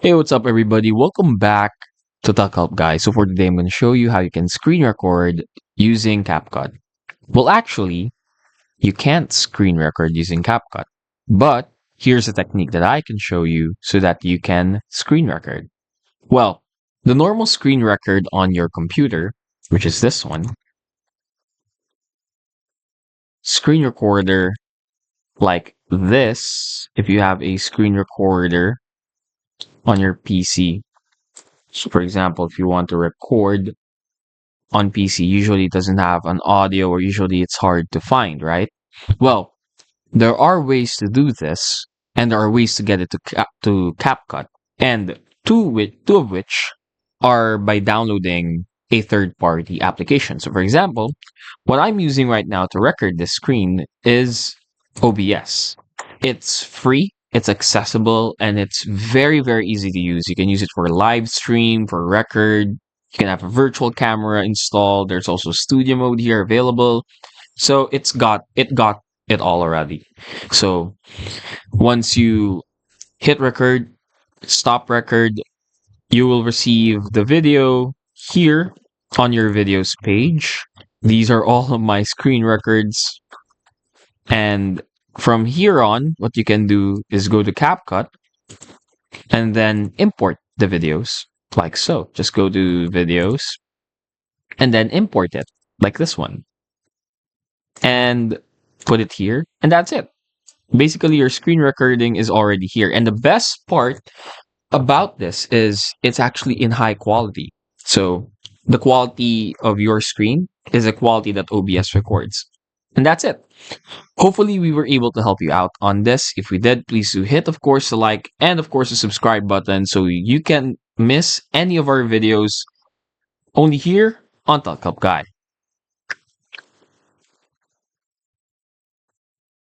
Hey, what's up, everybody? Welcome back to Talk Help, guys. So for today, I'm going to show you how you can screen record using Capcut. Well, actually, you can't screen record using Capcut, but here's a technique that I can show you so that you can screen record. Well, the normal screen record on your computer, which is this one, screen recorder like this, if you have a screen recorder on your PC. So for example, if you want to record on PC, usually it doesn't have an audio or usually it's hard to find, right? Well, there are ways to do this and there are ways to get it to CapCut, and two of which are by downloading a third-party application. So for example, what I'm using right now to record this screen is OBS. It's free, it's accessible, and it's very, very easy to use. You can use it for live stream, for record. You can have a virtual camera installed. There's also studio mode here available. So it got it all already. So once you hit record, stop record, you will receive the video here on your videos page. These are all of my screen records. And from here on, what you can do is go to CapCut and then import the videos like so. Just go to videos and then import it like this one and put it here. And that's it. Basically, your screen recording is already here. And the best part about this is it's actually in high quality. So the quality of your screen is a quality that OBS records. And that's it. Hopefully, we were able to help you out on this. If we did, please do hit, of course, the like and, of course, the subscribe button so you can miss any of our videos only here on Talk Help Guy.